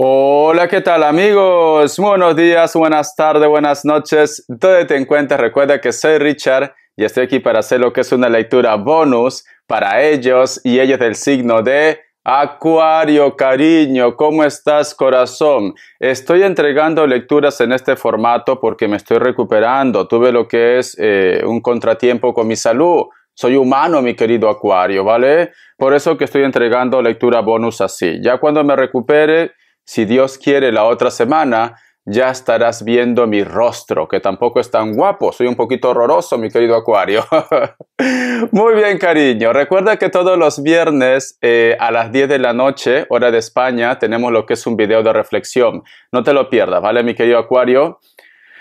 Hola, ¿qué tal amigos? Buenos días, buenas tardes, buenas noches. Donde te encuentres, recuerda que soy Richard y estoy aquí para hacer lo que es una lectura bonus para ellos y ellos del signo de Acuario, cariño. ¿Cómo estás, corazón? Estoy entregando lecturas en este formato porque me estoy recuperando. Tuve lo que es un contratiempo con mi salud. Soy humano, mi querido Acuario, ¿vale? Por eso que estoy entregando lectura bonus así. Ya cuando me recupere, si Dios quiere, la otra semana ya estarás viendo mi rostro, que tampoco es tan guapo. Soy un poquito horroroso, mi querido Acuario. Muy bien, cariño. Recuerda que todos los viernes a las 10 de la noche, hora de España, tenemos lo que es un video de reflexión. No te lo pierdas, ¿vale, mi querido Acuario?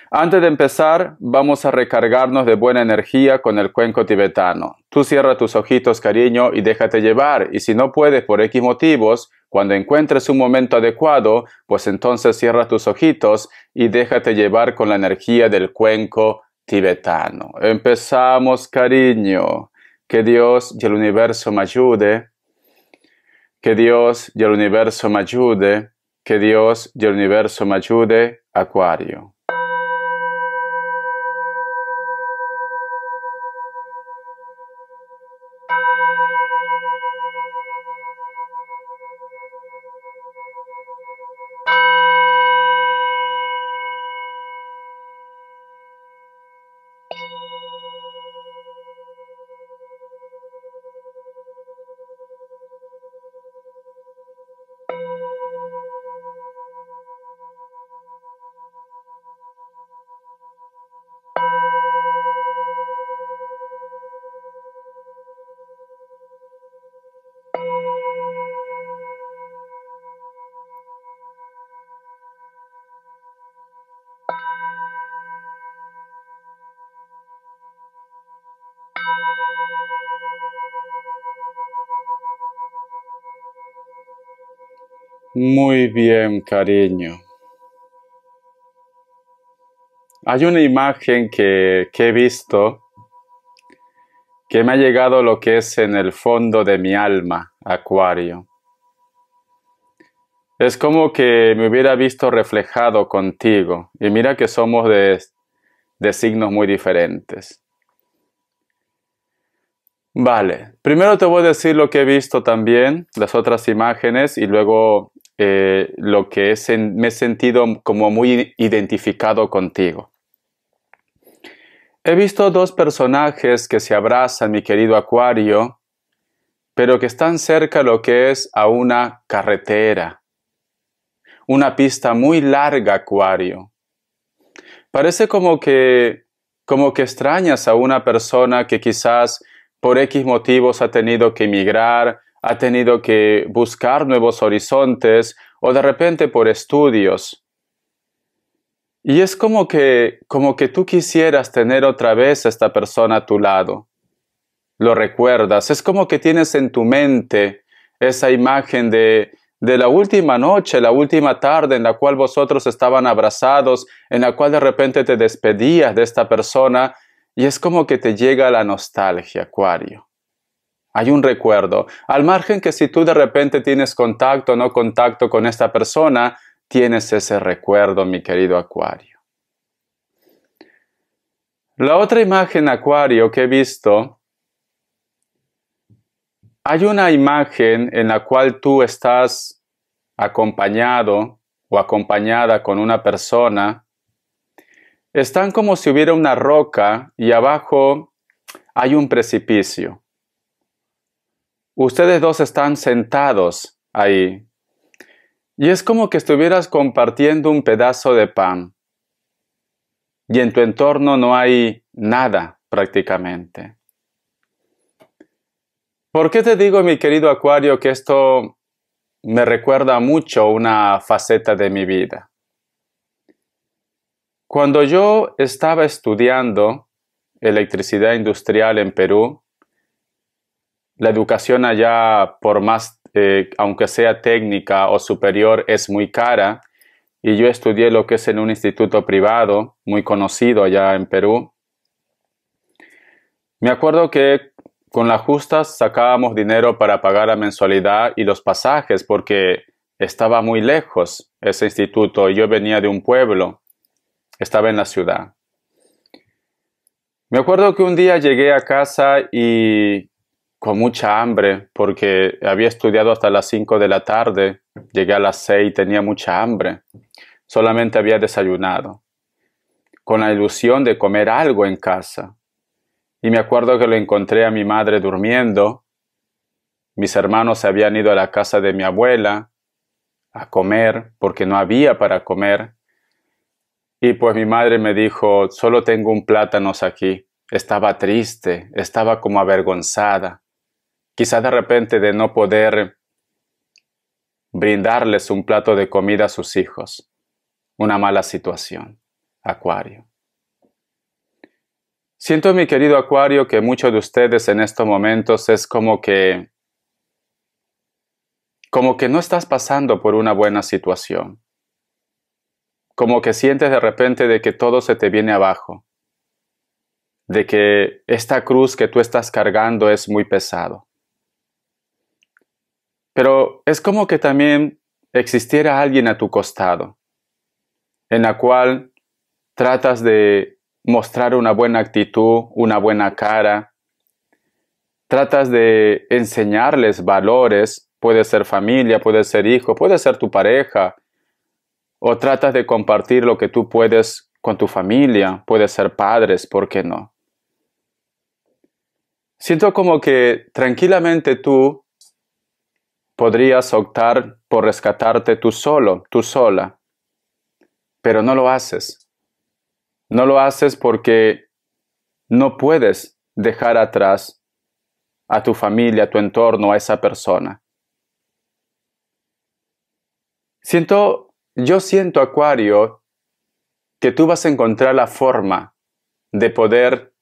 Antes de empezar, vamos a recargarnos de buena energía con el cuenco tibetano. Tú cierra tus ojitos, cariño, y déjate llevar. Y si no puedes por X motivos, cuando encuentres un momento adecuado, pues entonces cierra tus ojitos y déjate llevar con la energía del cuenco tibetano. Empezamos, cariño. Que Dios y el universo me ayude. Que Dios y el universo me ayude. Que Dios y el universo me ayude, Acuario. Muy bien, cariño. Hay una imagen que he visto que me ha llegado lo que es en el fondo de mi alma, Acuario. Es como que me hubiera visto reflejado contigo. Y mira que somos de signos muy diferentes. Vale, primero te voy a decir lo que he visto también, las otras imágenes, y luego lo que me he sentido como muy identificado contigo. He visto dos personajes que se abrazan, mi querido Acuario, pero que están cerca lo que es a una carretera, una pista muy larga, Acuario. Parece como que extrañas a una persona que quizás por X motivos ha tenido que emigrar, ha tenido que buscar nuevos horizontes o de repente por estudios. Y es como que tú quisieras tener otra vez a esta persona a tu lado. Lo recuerdas, es como que tienes en tu mente esa imagen de la última noche, la última tarde en la cual vosotros estaban abrazados, en la cual de repente te despedías de esta persona y es como que te llega la nostalgia, Acuario. Hay un recuerdo, al margen que si tú de repente tienes contacto o no contacto con esta persona, tienes ese recuerdo, mi querido Acuario. La otra imagen, Acuario, que he visto, hay una imagen en la cual tú estás acompañado o acompañada con una persona. Están como si hubiera una roca y abajo hay un precipicio. Ustedes dos están sentados ahí. Y es como que estuvieras compartiendo un pedazo de pan. Y en tu entorno no hay nada prácticamente. ¿Por qué te digo, mi querido Acuario, que esto me recuerda mucho una faceta de mi vida? Cuando yo estaba estudiando electricidad industrial en Perú, la educación allá, por más, aunque sea técnica o superior, es muy cara, y yo estudié lo que es en un instituto privado, muy conocido allá en Perú. Me acuerdo que con las justas sacábamos dinero para pagar la mensualidad y los pasajes, porque estaba muy lejos ese instituto. Yo venía de un pueblo, estaba en la ciudad. Me acuerdo que un día llegué a casa y con mucha hambre, porque había estudiado hasta las 5 de la tarde, llegué a las 6, tenía mucha hambre, solamente había desayunado, con la ilusión de comer algo en casa. Y me acuerdo que lo encontré a mi madre durmiendo, mis hermanos se habían ido a la casa de mi abuela a comer, porque no había para comer, y pues mi madre me dijo, solo tengo un plátano aquí. Estaba triste, estaba como avergonzada, quizás de repente de no poder brindarles un plato de comida a sus hijos. Una mala situación. Acuario. Siento, mi querido Acuario, que muchos de ustedes en estos momentos es como que no estás pasando por una buena situación. Como que sientes de repente de que todo se te viene abajo. De que esta cruz que tú estás cargando es muy pesado. Pero es como que también existiera alguien a tu costado, en la cual tratas de mostrar una buena actitud, una buena cara, tratas de enseñarles valores, puede ser familia, puede ser hijo, puede ser tu pareja, o tratas de compartir lo que tú puedes con tu familia, puede ser padres, ¿por qué no? Siento como que tranquilamente tú podrías optar por rescatarte tú solo, tú sola, pero no lo haces. No lo haces porque no puedes dejar atrás a tu familia, a tu entorno, a esa persona. Yo siento, Acuario, que tú vas a encontrar la forma de poder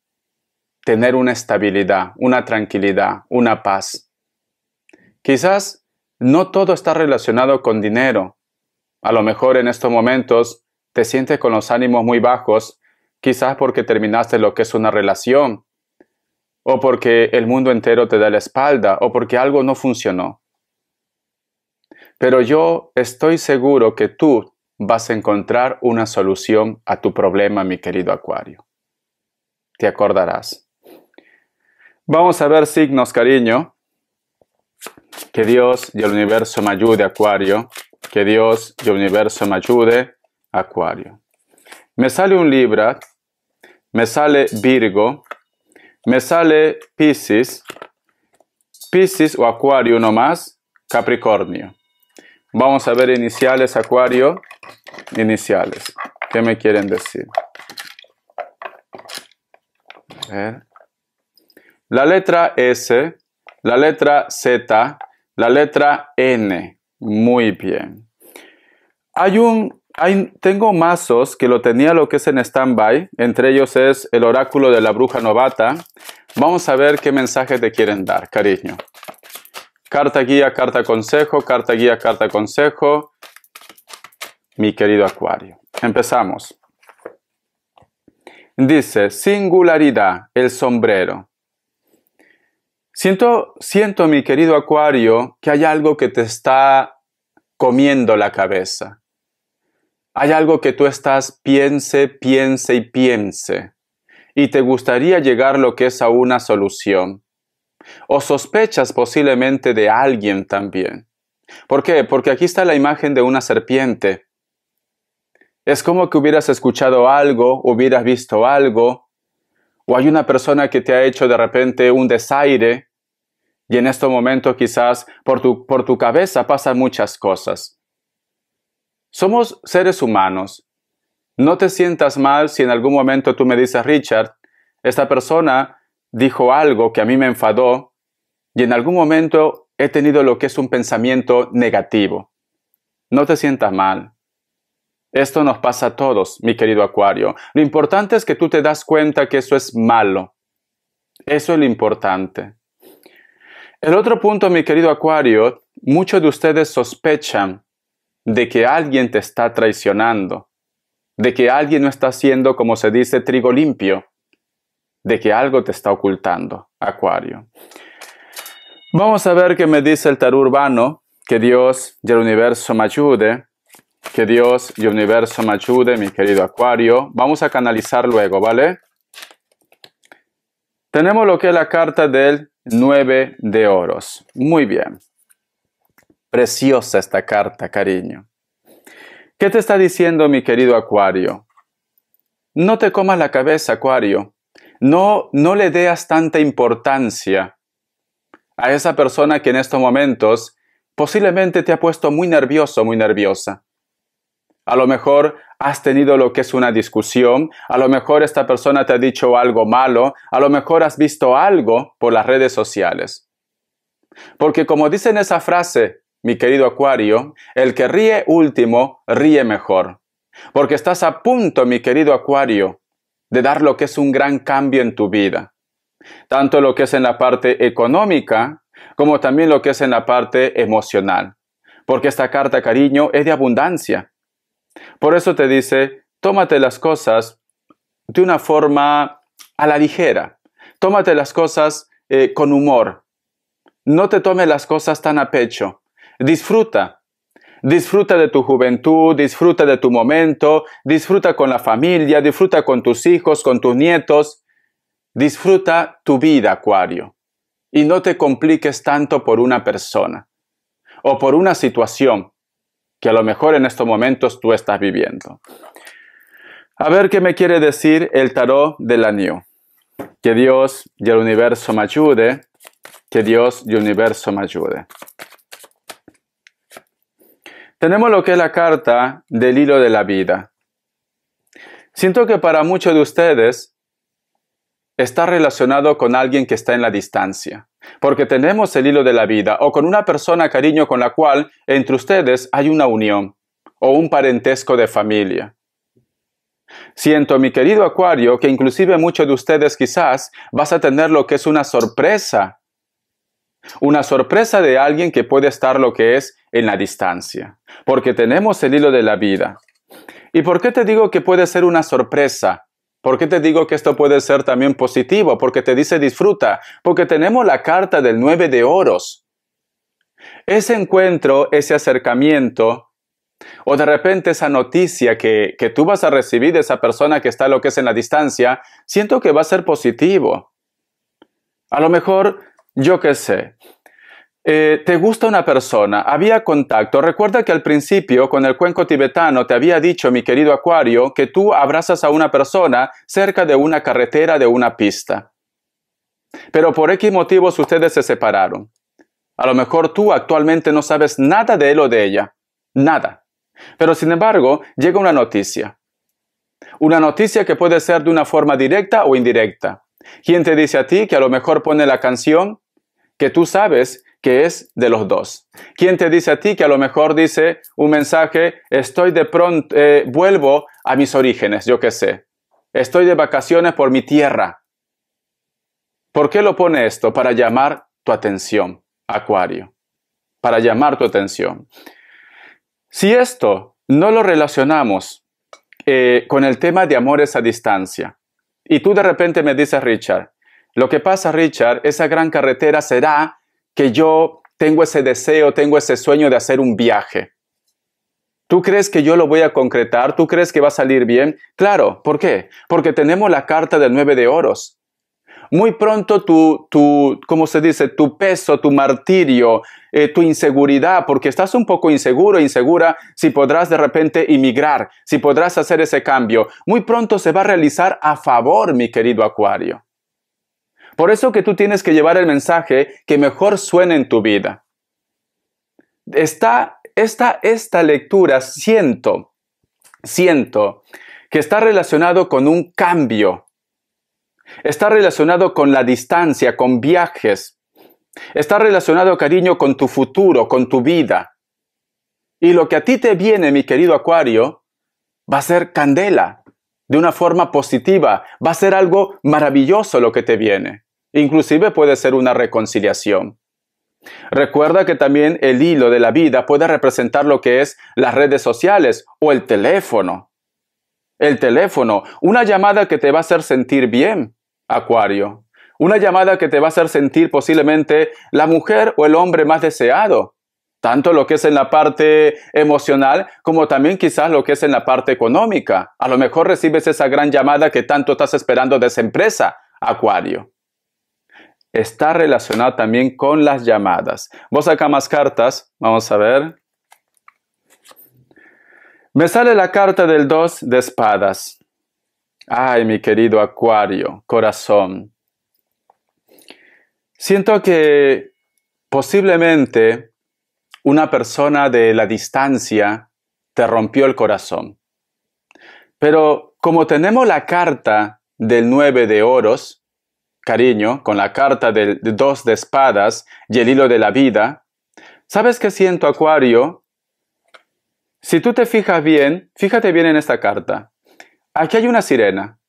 tener una estabilidad, una tranquilidad, una paz. Quizás no todo está relacionado con dinero. A lo mejor en estos momentos te sientes con los ánimos muy bajos, quizás porque terminaste lo que es una relación, o porque el mundo entero te da la espalda, o porque algo no funcionó. Pero yo estoy seguro que tú vas a encontrar una solución a tu problema, mi querido Acuario. Te acordarás. Vamos a ver signos, cariño. Que Dios y el universo me ayude, Acuario. Que Dios y el universo me ayude, Acuario. Me sale un Libra, me sale Virgo, me sale Piscis o Acuario uno más, Capricornio. Vamos a ver iniciales, Acuario. Iniciales. ¿Qué me quieren decir? A ver. La letra S, la letra Z, la letra N. Muy bien. Tengo mazos que lo tenía lo que es en stand-by. Entre ellos es el oráculo de la bruja novata. Vamos a ver qué mensaje te quieren dar, cariño. Carta guía, carta consejo, carta guía, carta consejo. Mi querido Acuario. Empezamos. Dice, singularidad, el sombrero. Siento, mi querido Acuario, que hay algo que te está comiendo la cabeza. Hay algo que tú estás piense y te gustaría llegar lo que es a una solución. O sospechas posiblemente de alguien también. ¿Por qué? Porque aquí está la imagen de una serpiente. Es como que hubieras escuchado algo, hubieras visto algo, o hay una persona que te ha hecho de repente un desaire, y en este momento quizás por tu cabeza pasan muchas cosas. Somos seres humanos. No te sientas mal si en algún momento tú me dices, Richard, esta persona dijo algo que a mí me enfadó, y en algún momento he tenido lo que es un pensamiento negativo. No te sientas mal. Esto nos pasa a todos, mi querido Acuario. Lo importante es que tú te das cuenta que eso es malo. Eso es lo importante. El otro punto, mi querido Acuario, muchos de ustedes sospechan de que alguien te está traicionando, de que alguien no está haciendo, como se dice, trigo limpio, de que algo te está ocultando, Acuario. Vamos a ver qué me dice el tarot urbano, que Dios y el universo me ayude. Que Dios y el universo me ayude, mi querido Acuario. Vamos a canalizar luego, ¿vale? Tenemos lo que es la carta del 9 de oros. Muy bien. Preciosa esta carta, cariño. ¿Qué te está diciendo, mi querido Acuario? No te comas la cabeza, Acuario. No le des tanta importancia a esa persona que en estos momentos posiblemente te ha puesto muy nervioso, muy nerviosa. A lo mejor has tenido lo que es una discusión, a lo mejor esta persona te ha dicho algo malo, a lo mejor has visto algo por las redes sociales. Porque como dice en esa frase, mi querido Acuario, el que ríe último, ríe mejor. Porque estás a punto, mi querido Acuario, de dar lo que es un gran cambio en tu vida. Tanto lo que es en la parte económica, como también lo que es en la parte emocional. Porque esta carta, cariño, es de abundancia. Por eso te dice, tómate las cosas de una forma a la ligera. Tómate las cosas con humor. No te tomes las cosas tan a pecho. Disfruta. Disfruta de tu juventud, disfruta de tu momento, disfruta con la familia, disfruta con tus hijos, con tus nietos. Disfruta tu vida, Acuario. Y no te compliques tanto por una persona o por una situación que a lo mejor en estos momentos tú estás viviendo. A ver qué me quiere decir el tarot del anillo. Que Dios y el universo me ayude. Que Dios y el universo me ayude. Tenemos lo que es la carta del hilo de la vida. Siento que para muchos de ustedes está relacionado con alguien que está en la distancia. Porque tenemos el hilo de la vida o con una persona, cariño, con la cual entre ustedes hay una unión o un parentesco de familia. Siento, mi querido Acuario, que inclusive muchos de ustedes quizás vas a tener lo que es una sorpresa. Una sorpresa de alguien que puede estar lo que es en la distancia. Porque tenemos el hilo de la vida. ¿Y por qué te digo que puede ser una sorpresa? ¿Por qué te digo que esto puede ser también positivo? Porque te dice disfruta. Porque tenemos la carta del 9 de oros. Ese encuentro, ese acercamiento, o de repente esa noticia que tú vas a recibir de esa persona que está lo que es en la distancia, siento que va a ser positivo. A lo mejor, yo qué sé, te gusta una persona, había contacto. Recuerda que al principio con el cuenco tibetano te había dicho, mi querido Acuario, que tú abrazas a una persona cerca de una carretera, de una pista. Pero por X motivos ustedes se separaron. A lo mejor tú actualmente no sabes nada de él o de ella. Nada. Pero sin embargo, llega una noticia. Una noticia que puede ser de una forma directa o indirecta. ¿Quién te dice a ti que a lo mejor pone la canción que tú sabes que es de los dos? ¿Quién te dice a ti que a lo mejor dice un mensaje, estoy de pronto, vuelvo a mis orígenes, yo qué sé. Estoy de vacaciones por mi tierra. ¿Por qué lo pone esto? Para llamar tu atención, Acuario. Para llamar tu atención. Si esto no lo relacionamos con el tema de amores a distancia, y tú de repente me dices, Richard, lo que pasa, Richard, esa gran carretera será que yo tengo ese deseo, tengo ese sueño de hacer un viaje. ¿Tú crees que yo lo voy a concretar? ¿Tú crees que va a salir bien? Claro, ¿por qué? Porque tenemos la carta del 9 de oros. Muy pronto ¿cómo se dice? Tu peso, tu martirio, tu inseguridad, porque estás un poco inseguro, insegura, si podrás de repente emigrar, si podrás hacer ese cambio. Muy pronto se va a realizar a favor, mi querido Acuario. Por eso que tú tienes que llevar el mensaje que mejor suene en tu vida. Esta lectura siento que está relacionado con un cambio. Está relacionado con la distancia, con viajes. Está relacionado, cariño, con tu futuro, con tu vida. Y lo que a ti te viene, mi querido Acuario, va a ser candela, de una forma positiva. Va a ser algo maravilloso lo que te viene. Inclusive puede ser una reconciliación. Recuerda que también el hilo de la vida puede representar lo que es las redes sociales o el teléfono. El teléfono, una llamada que te va a hacer sentir bien, Acuario. Una llamada que te va a hacer sentir posiblemente la mujer o el hombre más deseado. tanto lo que es en la parte emocional como también quizás lo que es en la parte económica. A lo mejor recibes esa gran llamada que tanto estás esperando de esa empresa, Acuario. Está relacionado también con las llamadas. Vos acá más cartas, vamos a ver. Me sale la carta del 2 de espadas. Ay, mi querido Acuario, corazón. Siento que posiblemente una persona de la distancia te rompió el corazón. Pero como tenemos la carta del 9 de oros, cariño, con la carta del 2 de espadas y el hilo de la vida, ¿sabes qué siento, Acuario? Si tú te fijas bien, fíjate bien en esta carta. Aquí hay una sirena.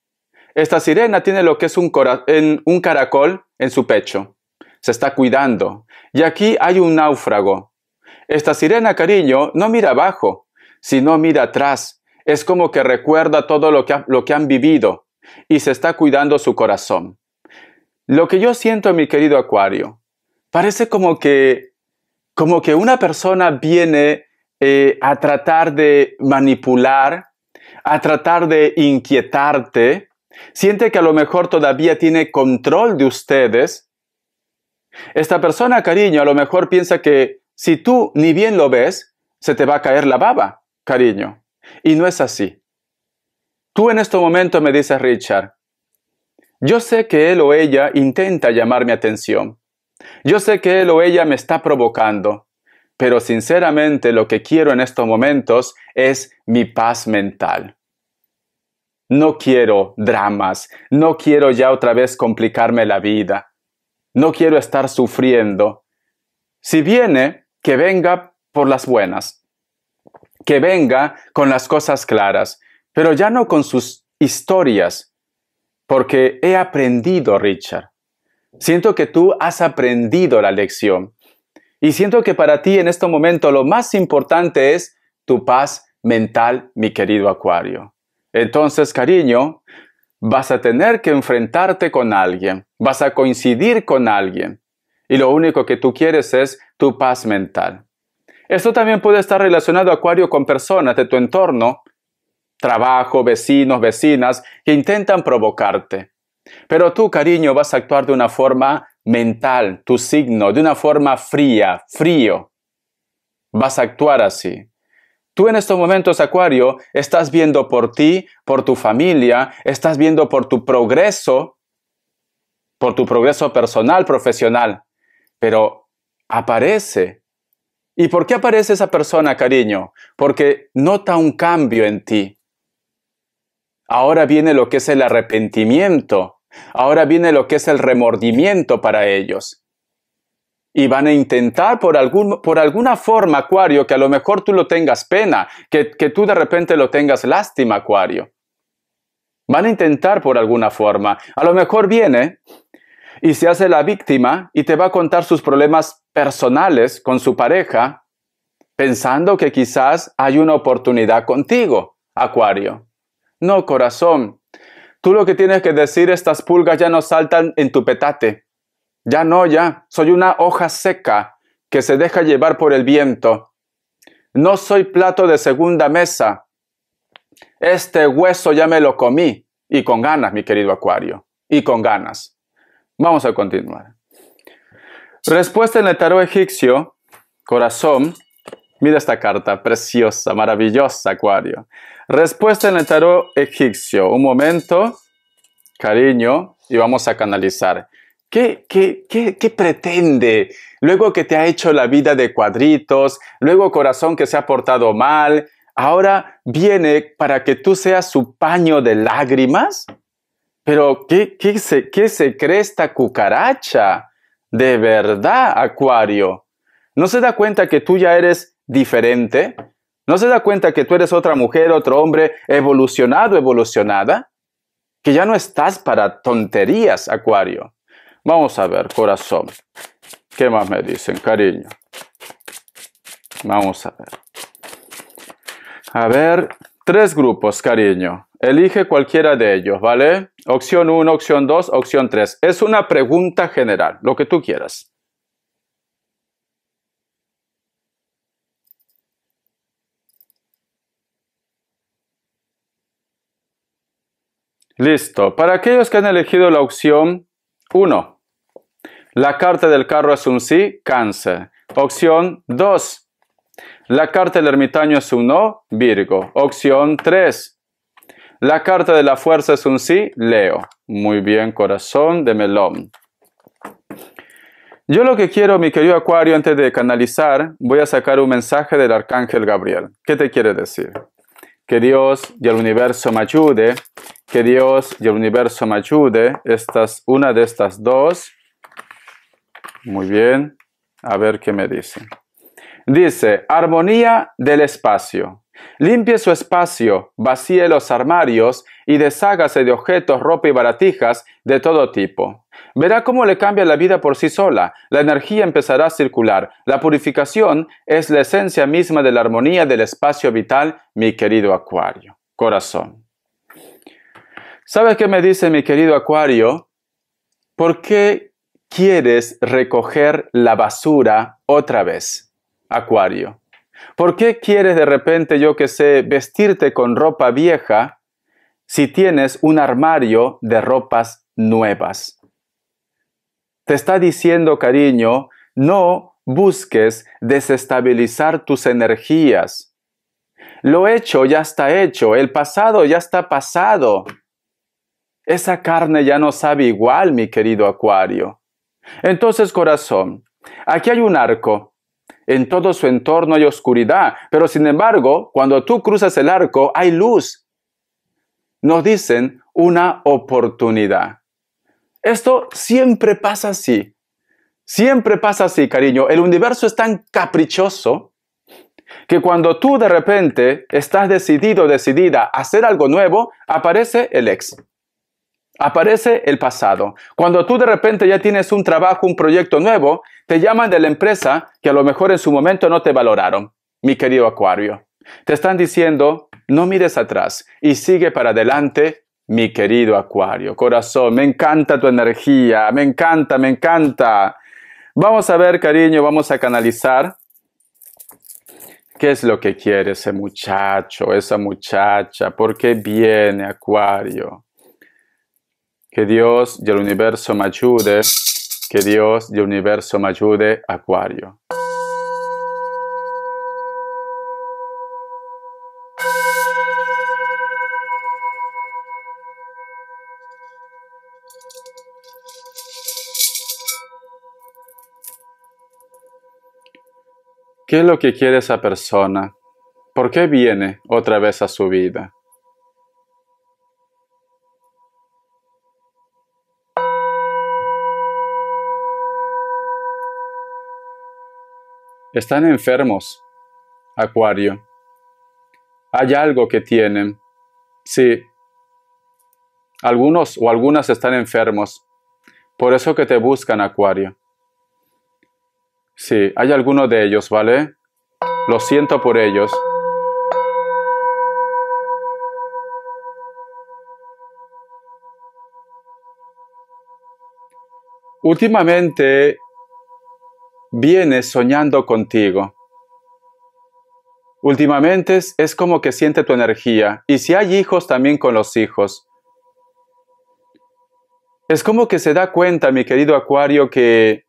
Esta sirena tiene lo que es un caracol en su pecho. Se está cuidando. Y aquí hay un náufrago. Esta sirena, cariño, no mira abajo, sino mira atrás. Es como que recuerda todo lo que han vivido y se está cuidando su corazón. Lo que yo siento, mi querido Acuario, parece como que una persona viene a tratar de manipular, a tratar de inquietarte. Siente que a lo mejor todavía tiene control de ustedes. Esta persona, cariño, a lo mejor piensa que si tú ni bien lo ves, se te va a caer la baba, cariño. Y no es así. Tú en este momento me dices, Richard, yo sé que él o ella intenta llamar mi atención. Yo sé que él o ella me está provocando. Pero sinceramente lo que quiero en estos momentos es mi paz mental. No quiero dramas. No quiero ya otra vez complicarme la vida. No quiero estar sufriendo. Si viene, que venga por las buenas. Que venga con las cosas claras. Pero ya no con sus historias. Porque he aprendido, Richard. Siento que tú has aprendido la lección. Y siento que para ti en este momento lo más importante es tu paz mental, mi querido Acuario. Entonces, cariño, vas a tener que enfrentarte con alguien. Vas a coincidir con alguien. Y lo único que tú quieres es tu paz mental. Esto también puede estar relacionado, Acuario, con personas de tu entorno, trabajo, vecinos, vecinas, que intentan provocarte. Pero tú, cariño, vas a actuar de una forma mental, tu signo, de una forma fría, frío. Vas a actuar así. Tú en estos momentos, Acuario, estás viendo por ti, por tu familia, estás viendo por tu progreso personal, profesional. Pero aparece. ¿Y por qué aparece esa persona, cariño? Porque nota un cambio en ti. Ahora viene lo que es el arrepentimiento. Ahora viene lo que es el remordimiento para ellos. Y van a intentar por alguna forma, Acuario, que a lo mejor tú lo tengas pena, que tú de repente lo tengas lástima, Acuario. Van a intentar por alguna forma. A lo mejor viene y se hace la víctima y te va a contar sus problemas personales con su pareja, pensando que quizás hay una oportunidad contigo, Acuario. No, corazón. Tú lo que tienes que decir, estas pulgas ya no saltan en tu petate. Ya no, ya. Soy una hoja seca que se deja llevar por el viento. No soy plato de segunda mesa. Este hueso ya me lo comí. Y con ganas, mi querido Acuario. Y con ganas. Vamos a continuar. Respuesta en el tarot egipcio, corazón. Mira esta carta, preciosa, maravillosa, Acuario. Respuesta en el tarot egipcio. Un momento, cariño, y vamos a canalizar. ¿Qué pretende? Luego que te ha hecho la vida de cuadritos, luego corazón que se ha portado mal, ahora viene para que tú seas su paño de lágrimas. Pero ¿qué se cree esta cucaracha? De verdad, Acuario. ¿No se da cuenta que tú ya eres diferente? ¿No se da cuenta que tú eres otra mujer, otro hombre evolucionado, evolucionada? Que ya no estás para tonterías, Acuario. Vamos a ver, corazón. ¿Qué más me dicen, cariño? Vamos a ver. A ver, 3 grupos, cariño. Elige cualquiera de ellos, ¿vale? Opción 1, opción 2, opción 3. Es una pregunta general, lo que tú quieras. Listo. Para aquellos que han elegido la opción 1, la carta del carro es un sí, Cáncer. Opción 2, la carta del ermitaño es un no, Virgo. Opción 3, la carta de la fuerza es un sí, Leo. Muy bien, corazón de melón. Yo lo que quiero, mi querido Acuario, antes de canalizar, voy a sacar un mensaje del Arcángel Gabriel. ¿Qué te quiere decir? Que Dios y el universo me ayude, que Dios y el universo me ayude. Una de estas dos. Muy bien, a ver qué me dice. Dice, armonía del espacio. Limpie su espacio, vacíe los armarios y deshágase de objetos, ropa y baratijas de todo tipo. Verá cómo le cambia la vida por sí sola. La energía empezará a circular. La purificación es la esencia misma de la armonía del espacio vital, mi querido Acuario. Corazón. ¿Sabes qué me dice mi querido Acuario? ¿Por qué quieres recoger la basura otra vez, Acuario? ¿Por qué quieres de repente, yo que sé, vestirte con ropa vieja si tienes un armario de ropas nuevas? Te está diciendo, cariño, no busques desestabilizar tus energías. Lo hecho ya está hecho, el pasado ya está pasado. Esa carne ya no sabe igual, mi querido Acuario. Entonces, corazón, aquí hay un arco. En todo su entorno hay oscuridad, pero sin embargo, cuando tú cruzas el arco, hay luz. Nos dicen una oportunidad. Esto siempre pasa así. Siempre pasa así, cariño. El universo es tan caprichoso que cuando tú de repente estás decidido, decidida a hacer algo nuevo, aparece el ex. Aparece el pasado. Cuando tú de repente ya tienes un trabajo, un proyecto nuevo, te llaman de la empresa que a lo mejor en su momento no te valoraron, mi querido Acuario. Te están diciendo, no mires atrás y sigue para adelante, mi querido Acuario. Corazón, me encanta tu energía, me encanta, me encanta. Vamos a ver, cariño, vamos a canalizar. ¿Qué es lo que quiere ese muchacho, esa muchacha? ¿Por qué viene, Acuario? Que Dios y el universo me ayude, que Dios y el universo me ayude, Acuario. ¿Qué es lo que quiere esa persona? ¿Por qué viene otra vez a su vida? Están enfermos, Acuario. Hay algo que tienen. Sí, algunos o algunas están enfermos. Por eso que te buscan, Acuario. Sí, hay alguno de ellos, ¿vale? Lo siento por ellos. Últimamente vienes soñando contigo. Últimamente es como que siente tu energía. Y si hay hijos, también con los hijos. Es como que se da cuenta, mi querido Acuario, que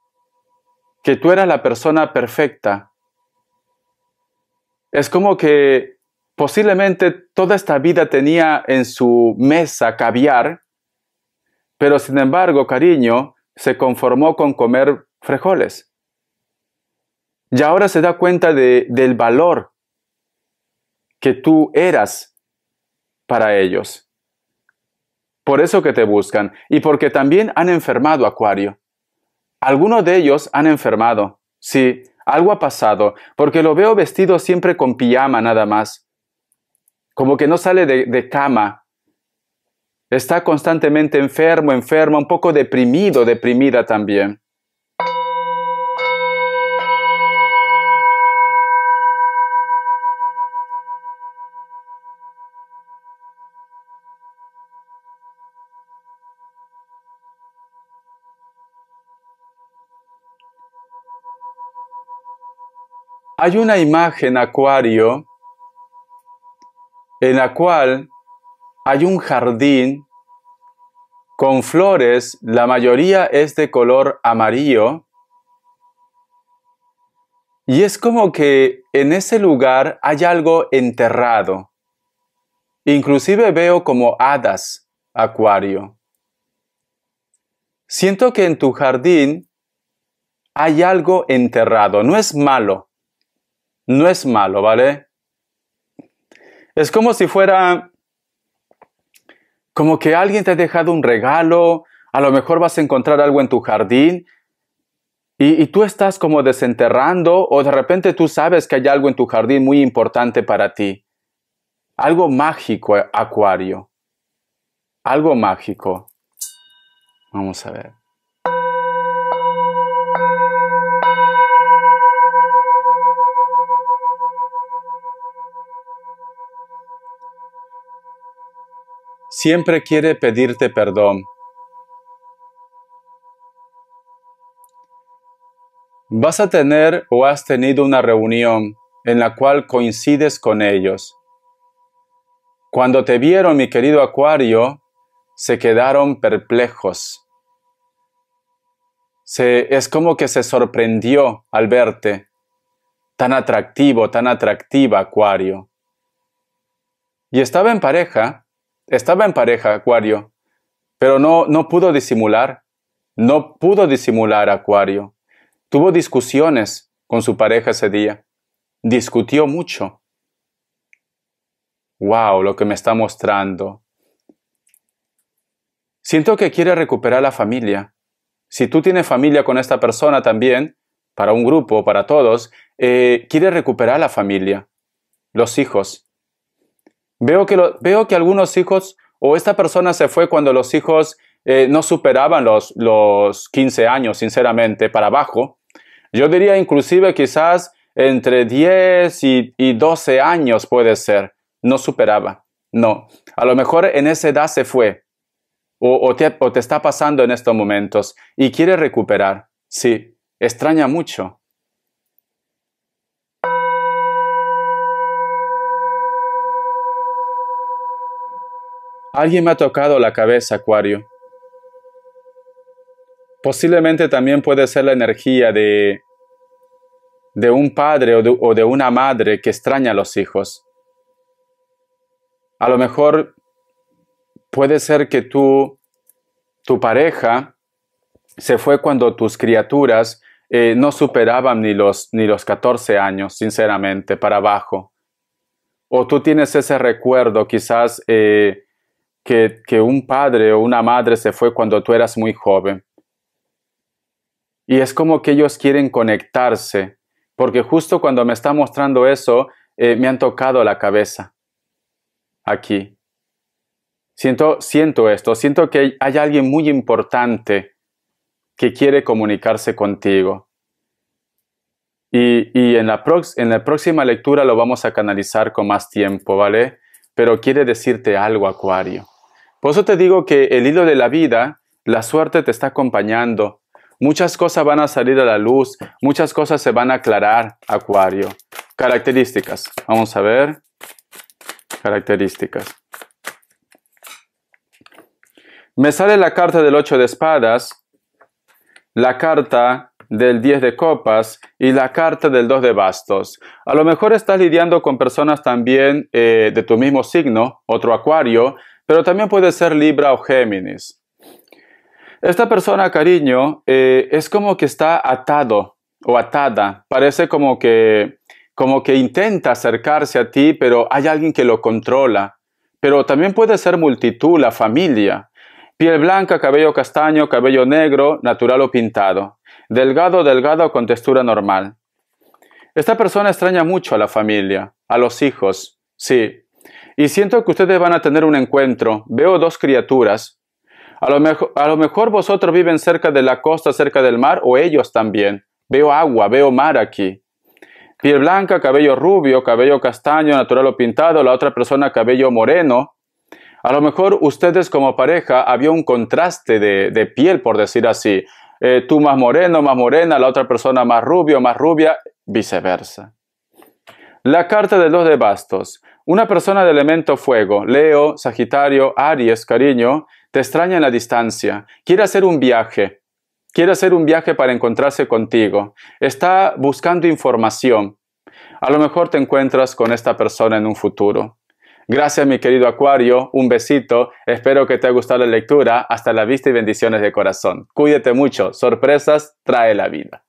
tú eras la persona perfecta. Es como que posiblemente toda esta vida tenía en su mesa caviar, pero sin embargo, cariño, se conformó con comer frijoles. Y ahora se da cuenta del valor que tú eras para ellos. Por eso que te buscan y porque también han enfermado, Acuario. Algunos de ellos han enfermado. Sí, algo ha pasado, porque lo veo vestido siempre con pijama nada más. Como que no sale de cama. Está constantemente enfermo, enferma, un poco deprimido, deprimida también. Hay una imagen, Acuario, en la cual hay un jardín con flores, la mayoría es de color amarillo. Y es como que en ese lugar hay algo enterrado. Inclusive veo como hadas, Acuario. Siento que en tu jardín hay algo enterrado. No es malo. No es malo, ¿vale? Es como si fuera... como que alguien te ha dejado un regalo. A lo mejor vas a encontrar algo en tu jardín. Y tú estás como desenterrando, o de repente tú sabes que hay algo en tu jardín muy importante para ti. Algo mágico, Acuario. Algo mágico. Vamos a ver. Siempre quiere pedirte perdón. Vas a tener o has tenido una reunión en la cual coincides con ellos. Cuando te vieron, mi querido Acuario, se quedaron perplejos. Es como que se sorprendió al verte. Tan atractivo, tan atractiva, Acuario. Y estaba en pareja, Acuario, pero no pudo disimular. No pudo disimular, Acuario. Tuvo discusiones con su pareja ese día. Discutió mucho. Wow, lo que me está mostrando. Siento que quiere recuperar la familia. Si tú tienes familia con esta persona también, para un grupo, para todos, quiere recuperar la familia, los hijos. Veo que algunos hijos, o esta persona se fue cuando los hijos no superaban los 15 años, sinceramente, para abajo. Yo diría inclusive quizás entre 10 y 12 años puede ser. No superaba. No. A lo mejor en esa edad se fue. O te está pasando en estos momentos y quiere recuperar. Sí. Extraña mucho. Alguien me ha tocado la cabeza, Acuario. Posiblemente también puede ser la energía de un padre o de una madre que extraña a los hijos. A lo mejor puede ser que tu pareja se fue cuando tus criaturas no superaban ni los 14 años, sinceramente, para abajo. O tú tienes ese recuerdo quizás que un padre o una madre se fue cuando tú eras muy joven. Y es como que ellos quieren conectarse, porque justo cuando me está mostrando eso, me han tocado la cabeza. Aquí. Siento esto, siento que hay alguien muy importante que quiere comunicarse contigo. Y en la próxima lectura lo vamos a canalizar con más tiempo, ¿vale? Pero quiere decirte algo, Acuario. Por eso te digo que el hilo de la vida, la suerte te está acompañando. Muchas cosas van a salir a la luz, muchas cosas se van a aclarar, Acuario. Características. Vamos a ver. Características. Me sale la carta del 8 de espadas, la carta del 10 de copas y la carta del 2 de bastos. A lo mejor estás lidiando con personas también de tu mismo signo, otro Acuario, pero también puede ser Libra o Géminis. Esta persona, cariño, es como que está atado o atada. Parece como que intenta acercarse a ti, pero hay alguien que lo controla. Pero también puede ser multitud, la familia. Piel blanca, cabello castaño, cabello negro, natural o pintado. Delgado, delgado con textura normal. Esta persona extraña mucho a la familia, a los hijos, sí. Y siento que ustedes van a tener un encuentro. Veo dos criaturas. A lo mejor vosotros viven cerca de la costa, cerca del mar, o ellos también. Veo agua, veo mar aquí. Piel blanca, cabello rubio, cabello castaño, natural o pintado. La otra persona, cabello moreno. A lo mejor ustedes como pareja había un contraste de piel, por decir así. Tú más moreno, más morena, la otra persona más rubio, más rubia, viceversa. La carta de 2 de bastos. Una persona de elemento fuego, Leo, Sagitario, Aries, cariño, te extraña en la distancia, quiere hacer un viaje. Quiere hacer un viaje para encontrarse contigo. Está buscando información. A lo mejor te encuentras con esta persona en un futuro. Gracias, mi querido Acuario. Un besito. Espero que te haya gustado la lectura. Hasta la vista y bendiciones de corazón. Cuídate mucho. Sorpresas trae la vida.